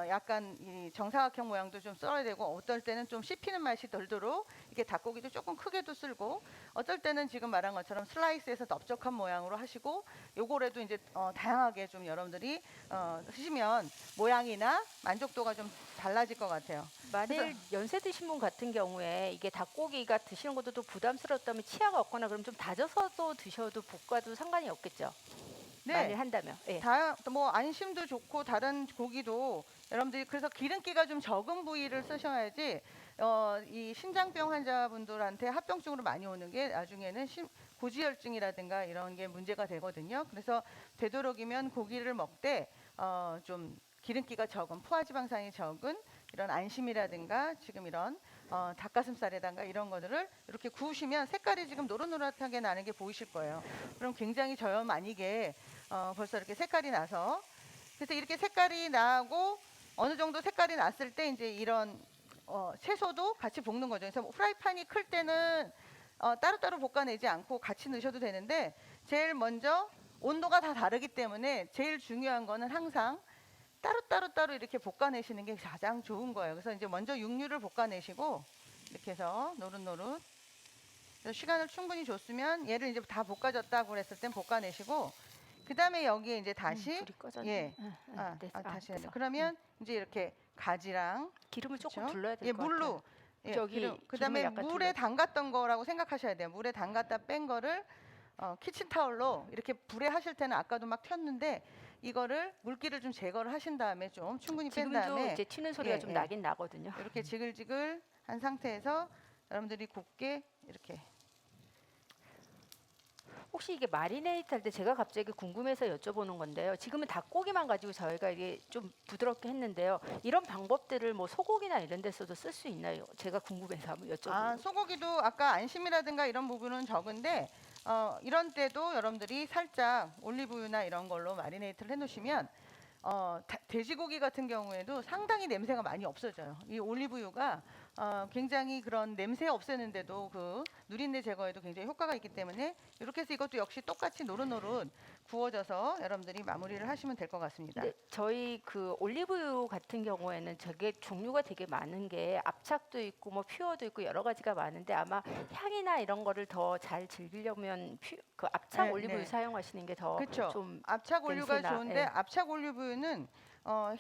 약간 이 정사각형 모양도 좀 썰어야 되고 어떨 때는 좀 씹히는 맛이 덜도록 이렇게 닭고기도 조금 크게도 쓸고 어떨 때는 지금 말한 것처럼 슬라이스해서 넓적한 모양으로 하시고 요거라도 이제 다양하게 좀 여러분들이 쓰시면 모양이나 만족도가 좀 달라질 것 같아요. 만일 연세 드신 분 같은 경우에 이게 닭고기가 드시는 것도 또 부담스럽다면 치아가 없거나 그럼 좀 다져서도 드셔도 볶아도 상관이 없겠죠. 만일 한다면. 예. 뭐 안심도 좋고 다른 고기도 여러분들이 그래서 기름기가 좀 적은 부위를 쓰셔야지 이 신장병 환자분들한테 합병증으로 많이 오는 게 나중에는 고지혈증이라든가 이런 게 문제가 되거든요. 그래서 되도록이면 고기를 먹되 좀 기름기가 적은 포화지방산이 적은 이런 안심이라든가 지금 이런 닭가슴살에다가 이런 것들을 이렇게 구우시면 색깔이 지금 노릇노릇하게 나는 게 보이실 거예요. 그럼 굉장히 저염 아니게 벌써 이렇게 색깔이 나서 그래서 이렇게 색깔이 나고 어느 정도 색깔이 났을 때 이제 이런 채소도 같이 볶는 거죠. 그래서 프라이팬이 클 때는 따로따로 볶아내지 않고 같이 넣으셔도 되는데 제일 먼저 온도가 다 다르기 때문에 제일 중요한 거는 항상 따로 이렇게 볶아내시는 게 가장 좋은 거예요. 그래서 이제 먼저 육류를 볶아내시고 이렇게 해서 노릇노릇 그래서 시간을 충분히 줬으면 얘를 이제 다 볶아졌다고 그랬을 땐 볶아내시고 그 다음에 여기에 이제 다시 불이 꺼졌네. 네. 다시 해야 돼. 됐어. 그러면 이제 이렇게 가지랑 기름을 조금 그렇죠? 둘러야 될 예, 것 같아요. 물로 저기 그다음에 기름을 약간 물에 담갔던 거라고 생각하셔야 돼요. 물에 담갔다 뺀 거를 키친타올로 이렇게 불에 하실 때는 아까도 막 튀었는데 이거를 물기를 좀 제거를 하신 다음에 좀 충분히 뺀 지금도 다음에 이제 튀는 소리가 예, 좀 예. 나긴 나거든요. 이렇게 지글지글 한 상태에서 여러분들이 곱게 이렇게 혹시 이게 마리네이트 할 때 제가 갑자기 궁금해서 여쭤보는 건데요. 지금은 닭고기만 가지고 저희가 이게 좀 부드럽게 했는데요. 이런 방법들을 뭐 소고기나 이런 데서도 쓸 수 있나요? 제가 궁금해서 한번 여쭤보는. 소고기도 아까 안심이라든가 이런 부분은 적은데 이런 때도 여러분들이 살짝 올리브유나 이런 걸로 마리네이트를 해놓으시면 돼지고기 같은 경우에도 상당히 냄새가 많이 없어져요. 이 올리브유가 굉장히 그런 냄새 없애는데도 그 누린내 제거에도 굉장히 효과가 있기 때문에 이렇게 해서 이것도 역시 똑같이 노릇노릇 구워져서 여러분들이 마무리를 하시면 될 것 같습니다. 근데 저희 그 올리브유 같은 경우에는 저게 종류가 되게 많은 게 압착도 있고 뭐 퓨어도 있고 여러 가지가 많은데 아마 향이나 이런 거를 더 잘 즐기려면 그 압착 네, 올리브유 네. 사용하시는 게 더 그렇죠. 좀 압착 올리브가 냄새나, 좋은데 예. 압착 올리브유는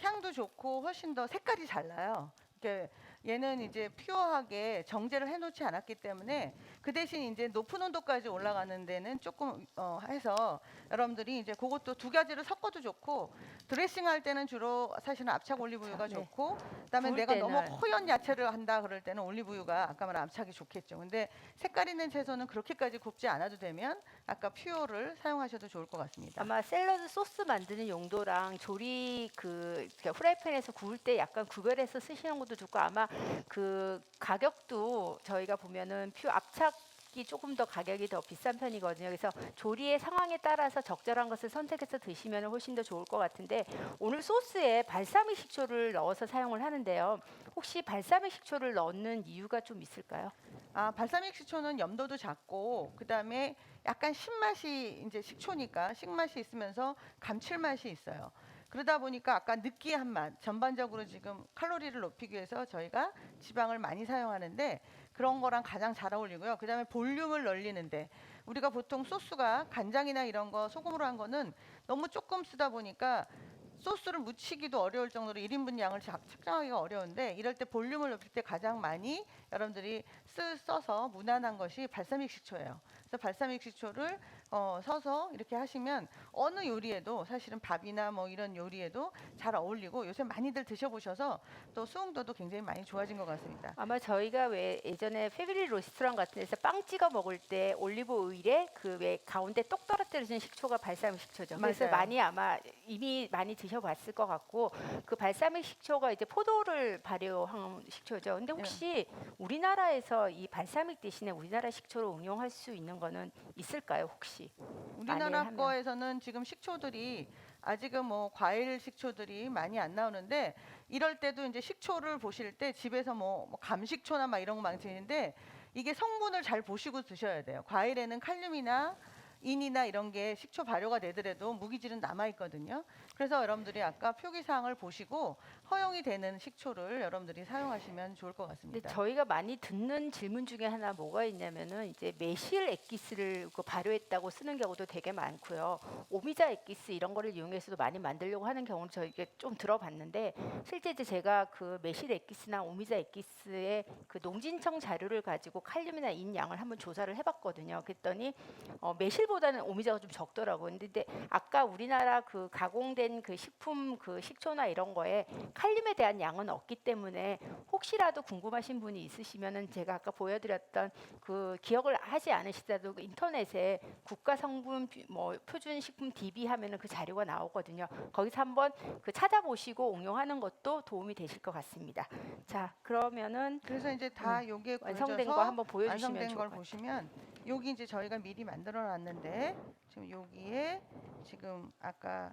향도 좋고 훨씬 더 색깔이 잘 나요. 이렇게 얘는 이제 퓨어하게 정제를 해놓지 않았기 때문에 그 대신 이제 높은 온도까지 올라가는 데는 조금 해서 여러분들이 이제 그것도 두 가지를 섞어도 좋고 드레싱할 때는 주로 사실은 압착 올리브유가 네. 좋고 그다음에 구울 내가 너무 때는 허연 야채를 한다 그럴 때는 올리브유가 아까 말한 압착이 좋겠죠. 근데 색깔 있는 채소는 그렇게까지 굽지 않아도 되면 아까 퓨어를 사용하셔도 좋을 것 같습니다. 아마 샐러드 소스 만드는 용도랑 조리 그러니까 프라이팬에서 구울 때 약간 구별해서 쓰시는 것도 좋고 아마 그 가격도 저희가 보면은 압착이 조금 더 가격이 더 비싼 편이거든요. 그래서 조리의 상황에 따라서 적절한 것을 선택해서 드시면 훨씬 더 좋을 것 같은데 오늘 소스에 발사믹 식초를 넣어서 사용을 하는데요. 혹시 발사믹 식초를 넣는 이유가 좀 있을까요? 발사믹 식초는 염도도 작고 그다음에 약간 신맛이 이제 식초니까 신맛이 있으면서 감칠맛이 있어요. 그러다 보니까 아까 느끼한 맛, 전반적으로 지금 칼로리를 높이기 위해서 저희가 지방을 많이 사용하는데 그런 거랑 가장 잘 어울리고요. 그다음에 볼륨을 늘리는데 우리가 보통 소스가 간장이나 이런 거 소금으로 한 거는 너무 조금 쓰다 보니까 소스를 묻히기도 어려울 정도로 1인분 양을 측정하기가 어려운데 이럴 때 볼륨을 높일 때 가장 많이 여러분들이 써서 무난한 것이 발사믹 식초예요. 그래서 발사믹 식초를 서서 이렇게 하시면 어느 요리에도 사실은 밥이나 뭐 이런 요리에도 잘 어울리고 요새 많이들 드셔보셔서 또 수용도도 굉장히 많이 좋아진 것 같습니다. 아마 저희가 왜 예전에 패밀리 레스토랑 같은 데서 빵 찍어 먹을 때 올리브 오일에 그 왜 가운데 똑 떨어뜨려진 식초가 발사믹 식초죠. 그래서 맞아요. 많이 아마 이미 많이 드셔봤을 것 같고 그 발사믹 식초가 이제 포도를 발효한 식초죠. 근데 혹시 우리나라에서 이 발사믹 대신에 우리나라 식초를 응용할 수 있는 거는 있을까요? 혹시? 우리나라 만일 하면. 거에서는 지금 식초들이 아직은 뭐 과일 식초들이 많이 안 나오는데 이럴 때도 이제 식초를 보실 때 집에서 뭐 감식초나 막 이런 거 많이 드시는데 이게 성분을 잘 보시고 드셔야 돼요. 과일에는 칼륨이나 인이나 이런 게 식초 발효가 되더라도 무기질은 남아 있거든요. 그래서 여러분들이 아까 표기사항을 보시고 허용이 되는 식초를 여러분들이 사용하시면 좋을 것 근데 같습니다. 저희가 많이 듣는 질문 중에 하나 뭐가 있냐면은 이제 매실 액기스를 그 발효했다고 쓰는 경우도 되게 많고요. 오미자 액기스 이런 거를 이용해서도 많이 만들려고 하는 경우는 저희가 좀 들어봤는데 실제 이제 제가 그 매실 액기스나 오미자 액기스의 그 농진청 자료를 가지고 칼륨이나 인 양을 한번 조사를 해봤거든요. 그랬더니 매실보다는 오미자가 좀 적더라고요. 근데 아까 우리나라 그 가공된 그 식품 그 식초나 이런 거에 칼륨에 대한 양은 없기 때문에 혹시라도 궁금하신 분이 있으시면은 제가 아까 보여드렸던 그 기억을 하지 않으시더라도 그 인터넷에 국가 성분 뭐 표준 식품 DB 하면은 그 자료가 나오거든요. 거기서 한번 그 찾아보시고 응용하는 것도 도움이 되실 것 같습니다. 자, 그러면은 그래서 이제 다 요게 완성된 거 구워져서 한번 보여주시면 완성된 좋을 걸 것 같아요. 보시면 여기 이제 저희가 미리 만들어 놨는데 지금 여기에 지금 아까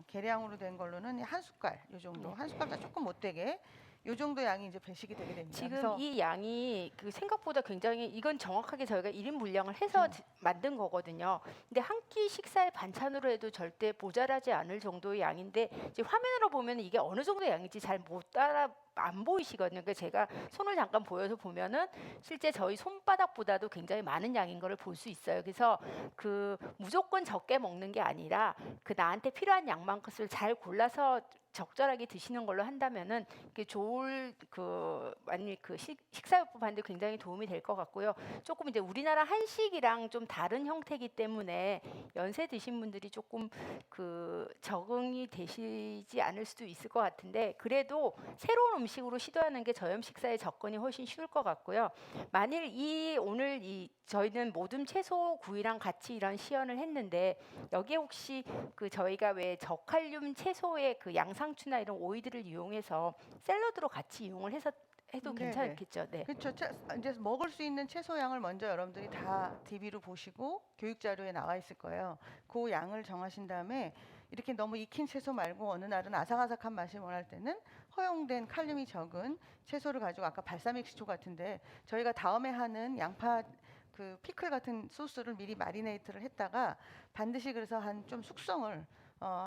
계량으로 된 걸로는 한 숟갈 요 정도 네. 한 숟갈보다 조금 못 되게 요 정도 양이 이제 배식이 되게 됩니다. 지금 그래서 이 양이 그 생각보다 굉장히 이건 정확하게 저희가 1인 분량을 해서 만든 거거든요. 근데 한 끼 식사의 반찬으로 해도 절대 모자라지 않을 정도의 양인데 이제 화면으로 보면 이게 어느 정도 양인지 잘 못 따라 안 보이시거든요. 그러니까 제가 손을 잠깐 보여서 보면은 실제 저희 손바닥보다도 굉장히 많은 양인 거를 볼 수 있어요. 그래서 그 무조건 적게 먹는 게 아니라 그 나한테 필요한 양만큼을 잘 골라서 적절하게 드시는 걸로 한다면은 그 좋을 그 만약 그 식사요법 하는데 굉장히 도움이 될 것 같고요. 조금 이제 우리나라 한식이랑 좀 다른 형태이기 때문에 연세 드신 분들이 조금 그 적응이 되시지 않을 수도 있을 것 같은데 그래도 새로운 방식으로 시도하는 게 저염 식사에 접근이 훨씬 쉬울 것 같고요. 만일 오늘 저희는 모듬 채소 구이랑 같이 이런 시연을 했는데 여기에 혹시 그 저희가 왜 저칼륨 채소의 그 양상추나 이런 오이들을 이용해서 샐러드로 같이 이용을 해서 해도 네네. 괜찮겠죠? 네. 그렇죠. 이제 먹을 수 있는 채소 양을 먼저 여러분들이 다 DB로 보시고 교육 자료에 나와 있을 거예요. 그 양을 정하신 다음에 이렇게 너무 익힌 채소 말고 어느 날은 아삭아삭한 맛을 원할 때는 허용된 칼륨이 적은 채소를 가지고 아까 발사믹 식초 같은데 저희가 다음에 하는 양파 그 피클 같은 소스를 미리 마리네이트를 했다가 반드시 그래서 한 좀 숙성을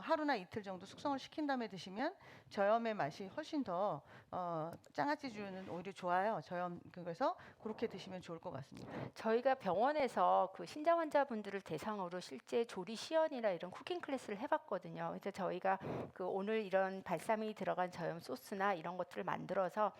하루나 이틀 정도 숙성을 시킨 다음에 드시면 저염의 맛이 훨씬 더 장아찌주는 오히려 좋아요. 그래서 그렇게 드시면 좋을 것 같습니다. 저희가 병원에서 그 신장 환자분들을 대상으로 실제 조리 시연이나 이런 쿠킹 클래스를 해봤거든요. 그래서 저희가 그 오늘 이런 발사믹이 들어간 저염 소스나 이런 것들을 만들어서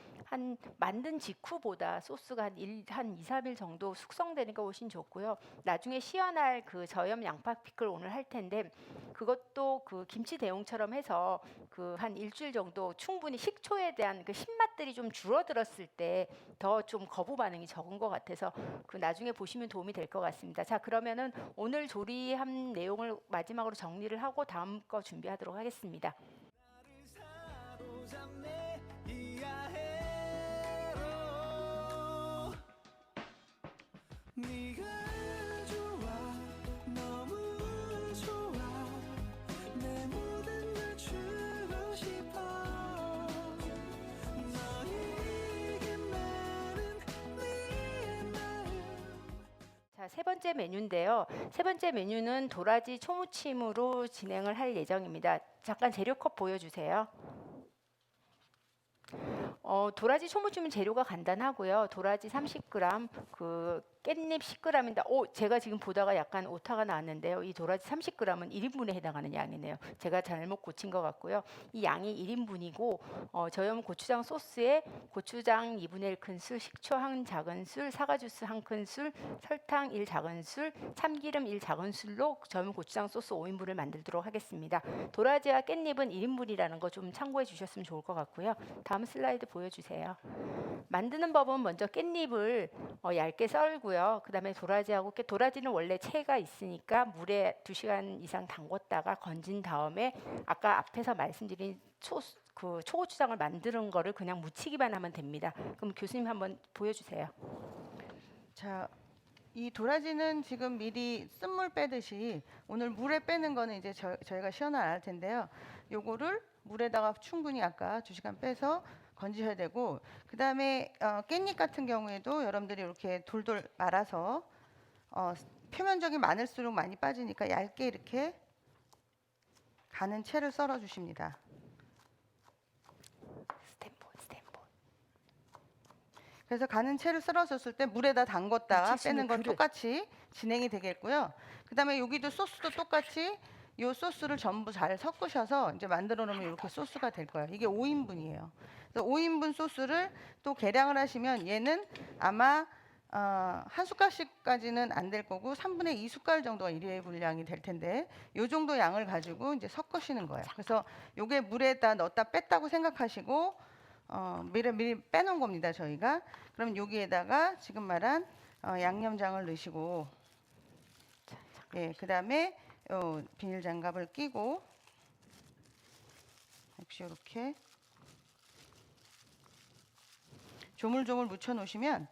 만든 직후보다 소스가 한 2, 3일 정도 숙성되니까 훨씬 좋고요. 나중에 시연할 그 저염 양파 피클 오늘 할 텐데 그것도 그 김치 대용처럼 해서 그 한 일주일 정도 충분히 식초에 대한 그 신맛들이 좀 줄어들었을 때 더 좀 거부 반응이 적은 것 같아서 그 나중에 보시면 도움이 될 것 같습니다. 자, 그러면은 오늘 조리한 내용을 마지막으로 정리를 하고 다음 거 준비하도록 하겠습니다. 네가 좋아 너무 좋아 내 모든 걸 주고 싶어 너에게 나는 네 마음 자, 세 번째 메뉴인데요. 세 번째 메뉴는 도라지 초무침으로 진행을 할 예정입니다. 잠깐 재료컵 보여주세요. 도라지 초무침은 재료가 간단하고요. 도라지 30g, 그 깻잎 10g인데, 제가 지금 보다가 약간 오타가 나왔는데요. 이 도라지 30g은 1인분에 해당하는 양이네요. 제가 잘못 고친 것 같고요. 이 양이 1인분이고, 저염 고추장 소스에 고추장 2분의 1큰술, 식초 1 작은술, 사과주스 1큰술, 설탕 1 작은술, 참기름 1 작은술로 저염 고추장 소스 5인분을 만들도록 하겠습니다. 도라지와 깻잎은 1인분이라는 거 좀 참고해 주셨으면 좋을 것 같고요. 다음 슬라이드 보여주세요. 만드는 법은 먼저 깻잎을 얇게 썰고요. 그 다음에 도라지는 원래 채가 있으니까 물에 2시간 이상 담궜다가 건진 다음에 아까 앞에서 말씀드린 초고추장을 만드는 거를 그냥 무치기만 하면 됩니다. 그럼 교수님 한번 보여주세요. 자, 이 도라지는 지금 미리 쓴물 빼듯이 오늘 물에 빼는 거는 이제 저희가 시연을 안 할 텐데요. 요거를 물에다가 충분히 아까 2시간 빼서 건지셔야 되고 그다음에 깻잎 같은 경우에도 여러분들이 이렇게 돌돌 말아서 표면적이 많을수록 많이 빠지니까 얇게 이렇게 가는 채를 썰어 주십니다. 스탠폰. 그래서 가는 채를 썰어줬을 때 물에다 담궜다가 묻힐 수 있는 빼는 건 그릇. 똑같이 진행이 되겠고요. 그다음에 여기도 소스도 똑같이 요 소스를 전부 잘 섞으셔서 이제 만들어 놓으면 이렇게 소스가 될 거예요. 이게 5인분이에요. 그래서 5인분 소스를 또 계량을 하시면 얘는 아마 한 숟갈씩까지는 안 될 거고 3분의 2 숟갈 정도가 일회 분량이 될 텐데 요 정도 양을 가지고 이제 섞으시는 거예요. 그래서 요게 물에다 넣었다 뺐다고 생각하시고 미리 빼놓은 겁니다. 저희가 그럼 여기에다가 지금 말한 양념장을 넣으시고 그다음에 비닐 장갑을 끼고 역시 이렇게 조물조물 묻혀 놓으시면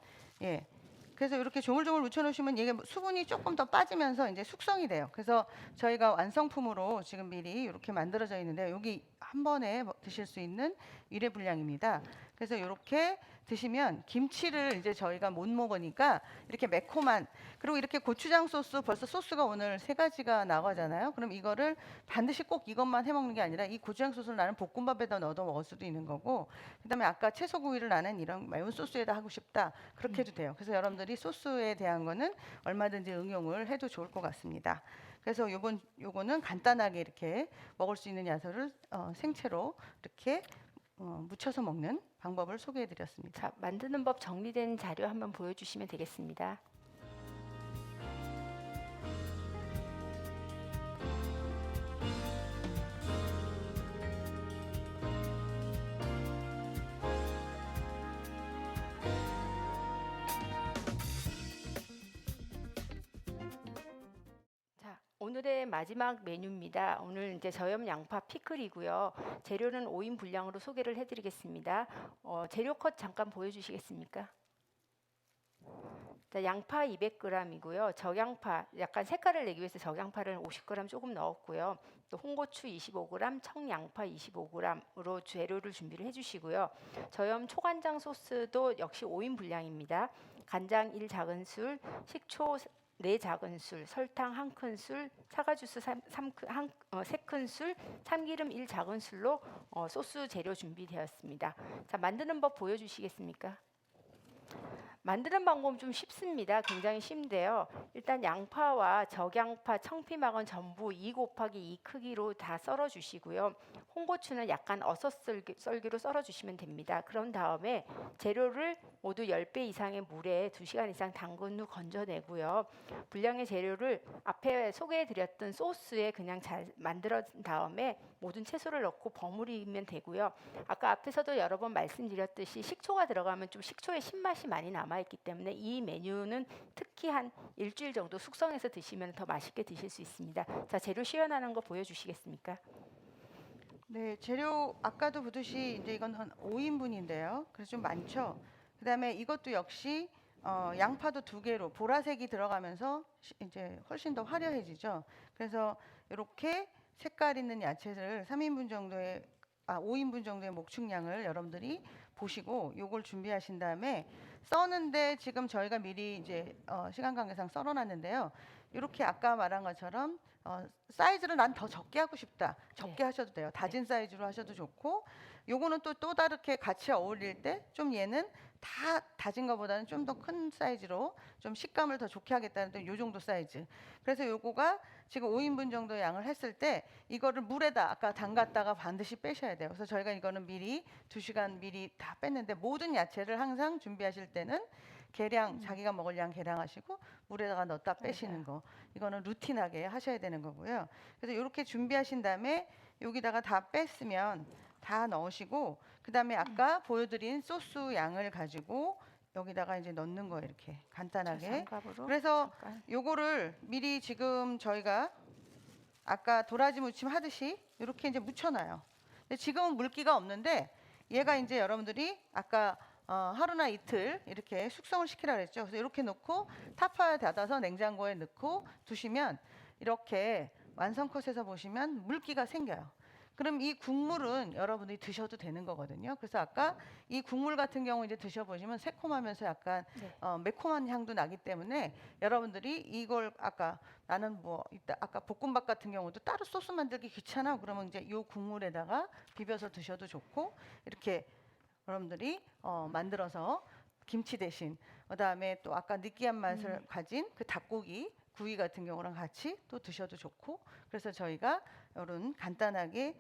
그래서 이렇게 조물조물 묻혀 놓으시면 이게 수분이 조금 더 빠지면서 이제 숙성이 돼요. 그래서 저희가 완성품으로 지금 미리 이렇게 만들어져 있는데 여기 한 번에 드실 수 있는 일회 분량입니다. 그래서 이렇게 드시면 김치를 이제 저희가 못 먹으니까 이렇게 매콤한 그리고 이렇게 고추장 소스 벌써 소스가 오늘 3가지가 나가잖아요. 그럼 이거를 반드시 꼭 이것만 해 먹는 게 아니라 이 고추장 소스를 나는 볶음밥에다 넣어도 먹을 수도 있는 거고 그다음에 아까 채소구이를 나는 이런 매운 소스에다 하고 싶다 그렇게 해도 돼요. 그래서 여러분들이 소스에 대한 거는 얼마든지 응용을 해도 좋을 것 같습니다. 그래서 요거는 간단하게 이렇게 먹을 수 있는 야채를 생채로 이렇게 무쳐서 먹는 방법을 소개해드렸습니다. 자, 만드는 법 정리된 자료 한번 보여주시면 되겠습니다. 오늘의 마지막 메뉴입니다. 오늘 이제 저염 양파 피클이고요. 재료는 5인 분량으로 소개를 해드리겠습니다. 재료 컷 잠깐 보여주시겠습니까? 자, 양파 200g이고요. 적양파, 약간 색깔을 내기 위해서 적양파를 50g 조금 넣었고요. 또 홍고추 25g, 청양파 25g으로 재료를 준비를 해주시고요. 저염 초간장 소스도 역시 5인 분량입니다. 간장 1작은술, 식초 4작은술, 설탕 1큰술, 사과주스 3큰술, 참기름 1작은술로 소스 재료 준비되었습니다. 자, 만드는 법 보여주시겠습니까? 만드는 방법은 좀 쉽습니다. 굉장히 쉽은데요. 일단 양파와 적양파, 청피막은 전부 2 곱하기 2 크기로 다 썰어 주시고요. 홍고추는 약간 썰기로 썰어 주시면 됩니다. 그런 다음에 재료를 모두 10배 이상의 물에 2시간 이상 담근 후 건져내고요. 분량의 재료를 앞에 소개해 드렸던 소스에 그냥 잘 만들어 다음에 모든 채소를 넣고 버무리면 되고요. 아까 앞에서도 여러 번 말씀드렸듯이 식초가 들어가면 좀 식초의 신맛이 많이 남아있기 때문에 이 메뉴는 특히 한 일주일 정도 숙성해서 드시면 더 맛있게 드실 수 있습니다. 자, 재료 시연하는 거 보여주시겠습니까? 네, 재료 아까도 보듯이 이제 이건 한 5인분인데요. 그래서 좀 많죠. 그다음에 이것도 역시 양파도 2개로 보라색이 들어가면서 이제 훨씬 더 화려해지죠. 그래서 이렇게 색깔 있는 야채를 5인분 정도의 목축량을 여러분들이 보시고 요걸 준비하신 다음에 써는데 지금 저희가 미리 이제 시간 관계상 썰어놨는데요. 이렇게 아까 말한 것처럼 사이즈를 난 더 적게 하고 싶다. 적게 하셔도 돼요. 다진 사이즈로 하셔도 좋고 요거는 또 다르게 같이 어울릴 때 좀 얘는 다 다진 것보다는 좀 더 큰 사이즈로 좀 식감을 더 좋게 하겠다는 요 정도 사이즈. 그래서 요거가 지금 5인분 정도 양을 했을 때 이거를 물에다 아까 담갔다가 반드시 빼셔야 돼요. 그래서 저희가 이거는 미리 2시간 미리 다 뺐는데 모든 야채를 항상 준비하실 때는 계량 자기가 먹을 양 계량하시고 물에다가 넣었다 빼시는 거. 이거는 루틴하게 하셔야 되는 거고요. 그래서 이렇게 준비하신 다음에 여기다가 다 뺐으면 다 넣으시고 그다음에 아까 보여드린 소스 양을 가지고 여기다가 이제 넣는 거예요. 이렇게 간단하게. 그래서 요거를 미리 지금 저희가 아까 도라지 무침 하듯이 이렇게 이제 묻혀놔요. 근데 지금은 물기가 없는데 얘가 이제 여러분들이 아까 하루나 이틀 이렇게 숙성을 시키라 그랬죠. 그래서 이렇게 놓고 타파에 닫아서 냉장고에 넣고 두시면 이렇게 완성컷에서 보시면 물기가 생겨요. 그럼 이 국물은 여러분들이 드셔도 되는 거거든요. 그래서 아까 이 국물 같은 경우 이제 드셔보시면 새콤하면서 약간 매콤한 향도 나기 때문에 여러분들이 이걸 아까 나는 뭐 이따 아까 볶음밥 같은 경우도 따로 소스 만들기 귀찮아 그러면 이제 이 국물에다가 비벼서 드셔도 좋고 이렇게 여러분들이 만들어서 김치 대신 그다음에 또 아까 느끼한 맛을 가진 그 닭고기 구이 같은 경우랑 같이 또 드셔도 좋고 그래서 저희가 이런 간단하게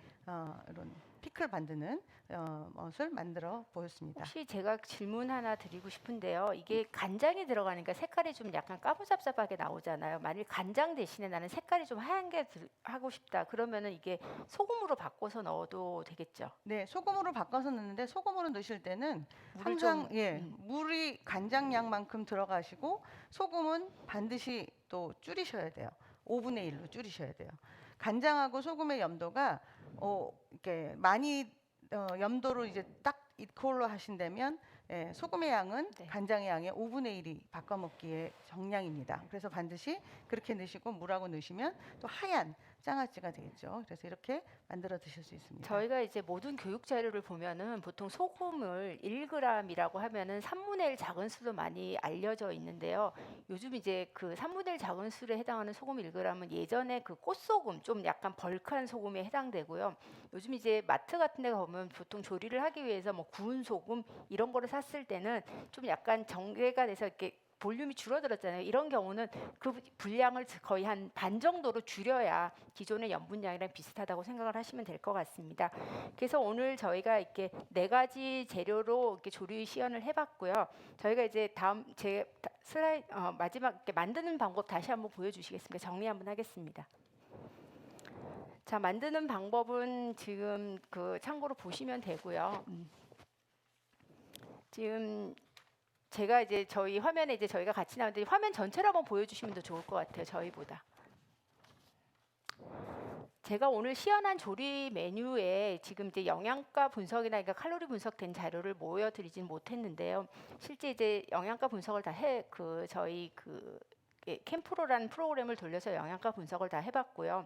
이런 피클 만드는 것을 만들어 보였습니다. 혹시 제가 질문 하나 드리고 싶은데요. 이게 간장이 들어가니까 색깔이 좀 약간 까무잡잡하게 나오잖아요. 만일 간장 대신에 나는 색깔이 좀 하얀 게 하고 싶다. 그러면은 이게 소금으로 바꿔서 넣어도 되겠죠? 네, 소금으로 바꿔서 넣는데 소금으로 넣으실 때는 물을 항상 좀, 물이 간장 양만큼 들어가시고 소금은 반드시 또 줄이셔야 돼요. 5분의 1로 줄이셔야 돼요. 간장하고 소금의 염도가 이렇게 많이 염도로 이제 딱 이퀄로 하신다면 소금의 양은 간장의 양의 5분의 1이 바꿔먹기에 정량입니다. 그래서 반드시 그렇게 넣으시고 물하고 넣으시면 또 하얀 장아찌가 되겠죠. 그래서 이렇게 만들어 드실 수 있습니다. 저희가 이제 모든 교육 자료를 보면은 보통 소금을 1g이라고 하면은 3분의 1 작은 수도 많이 알려져 있는데요. 요즘 이제 그 3분의 1 작은 수에 해당하는 소금 1g은 예전에 그 꽃소금 좀 약간 벌크한 소금에 해당되고요. 요즘 이제 마트 같은 데 가보면 보통 조리를 하기 위해서 뭐 구운 소금 이런 거를 샀을 때는 좀 약간 정제가 돼서 이렇게 볼륨이 줄어들었잖아요. 이런 경우는 그 분량을 거의 한 반 정도로 줄여야 기존의 염분량이랑 비슷하다고 생각을 하시면 될 것 같습니다. 그래서 오늘 저희가 이렇게 4가지 재료로 이렇게 조리 시연을 해봤고요. 저희가 이제 다음 제 슬라이드 마지막 이렇게 만드는 방법 다시 한번 보여주시겠습니까? 정리 한번 하겠습니다. 자, 만드는 방법은 지금 그 참고로 보시면 되고요. 지금 제가 이제 저희 화면에 이제 저희가 같이 나오는데 화면 전체를 한번 보여주시면 더 좋을 것 같아요. 저희보다. 제가 오늘 시연한 조리 메뉴에 지금 이제 영양가 분석이나 그러니까 칼로리 분석된 자료를 모여드리진 못했는데요. 실제 이제 영양가 분석을 다 저희 캠프로라는 프로그램을 돌려서 영양가 분석을 다 해봤고요.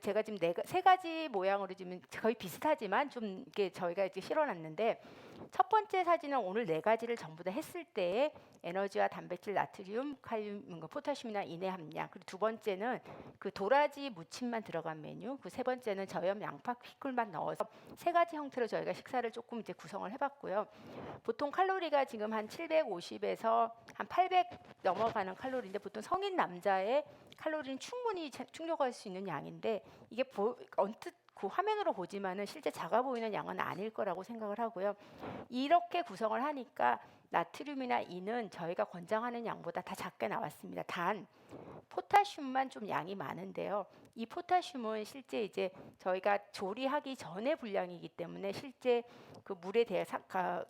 제가 지금 세 가지 모양으로 지금 거의 비슷하지만 좀 이게 저희가 이제 실어놨는데, 첫 번째 사진은 오늘 네 가지를 전부 다 했을 때의 에너지와 단백질, 나트륨, 칼륨, 포타슘이나 인의 함량. 그리고 두 번째는 그 도라지 무침만 들어간 메뉴. 그 세 번째는 저염 양파 피클만 넣어서 세 가지 형태로 저희가 식사를 조금 이제 구성을 해봤고요. 보통 칼로리가 지금 한 750에서 한 800 넘어가는 칼로리인데, 보통 성인 남자의 칼로리는 충분히 충족할 수 있는 양인데, 이게 언뜻 그 화면으로 보지만은 실제 작아 보이는 양은 아닐 거라고 생각을 하고요. 이렇게 구성을 하니까 나트륨이나 인은 저희가 권장하는 양보다 다 작게 나왔습니다. 단 포타슘만 좀 양이 많은데요. 이 포타슘은 실제 이제 저희가 조리하기 전에 분량이기 때문에 실제 그 물에 대해서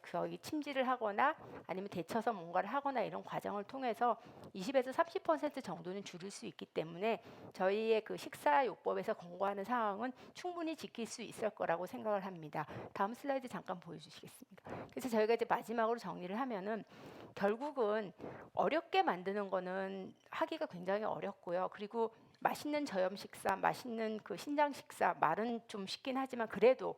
거의 침질을 하거나 아니면 데쳐서 뭔가를 하거나 이런 과정을 통해서 20에서 30% 정도는 줄일 수 있기 때문에 저희의 그 식사요법에서 권고하는 사항은 충분히 지킬 수 있을 거라고 생각을 합니다. 다음 슬라이드 잠깐 보여주시겠습니다. 그래서 저희가 이제 마지막으로 정리를 하면은, 결국은 어렵게 만드는 거는 하기가 굉장히 어렵고요. 그리고 맛있는 저염 식사, 맛있는 그 신장 식사, 말은 좀 쉽긴 하지만 그래도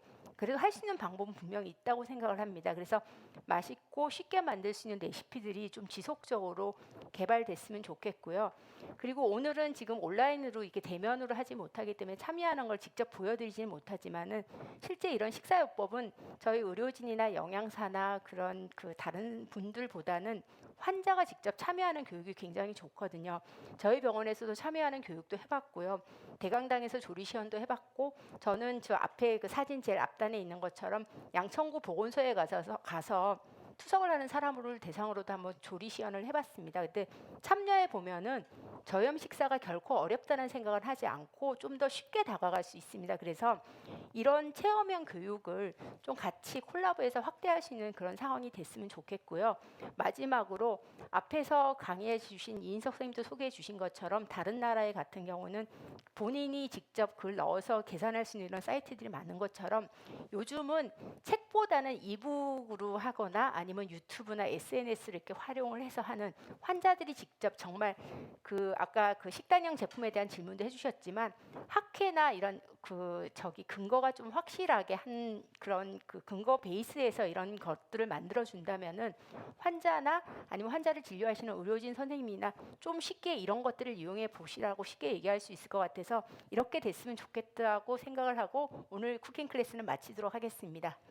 할 수 있는 방법은 분명히 있다고 생각을 합니다. 그래서 맛있고 쉽게 만들 수 있는 레시피들이 좀 지속적으로 개발됐으면 좋겠고요. 그리고 오늘은 지금 온라인으로 이렇게 대면으로 하지 못하기 때문에 참여하는 걸 직접 보여드리지는 못하지만은, 실제 이런 식사요법은 저희 의료진이나 영양사나 그런 그 다른 분들보다는 환자가 직접 참여하는 교육이 굉장히 좋거든요. 저희 병원에서도 참여하는 교육도 해봤고요. 대강당에서 조리 시연도 해봤고, 저는 저 앞에 그 사진 제일 앞단에 있는 것처럼 양천구 보건소에 가서 투석을 하는 사람을 대상으로도 한번 조리 시연을 해봤습니다. 근데 참여해 보면은 저염 식사가 결코 어렵다는 생각을 하지 않고 좀 더 쉽게 다가갈 수 있습니다. 그래서 이런 체험형 교육을 좀 같이 콜라보해서 확대할 수 있는 그런 상황이 됐으면 좋겠고요. 마지막으로 앞에서 강의해 주신 이인석 선생님도 소개해 주신 것처럼 다른 나라의 같은 경우는 본인이 직접 글 넣어서 계산할 수 있는 이런 사이트들이 많은 것처럼, 요즘은 책보다는 이북으로 하거나 아니면 유튜브나 SNS를 이렇게 활용을 해서 하는, 환자들이 직접 정말 아까 그 식단형 제품에 대한 질문도 해주셨지만, 학회나 이런 근거가 좀 확실하게 한 그런 그 근거 베이스에서 이런 것들을 만들어 준다면은 환자나 아니면 환자를 진료하시는 의료진 선생님이나 좀 쉽게 이런 것들을 이용해 보시라고 쉽게 얘기할 수 있을 것 같아서, 이렇게 됐으면 좋겠다고 생각을 하고 오늘 쿠킹 클래스는 마치도록 하겠습니다.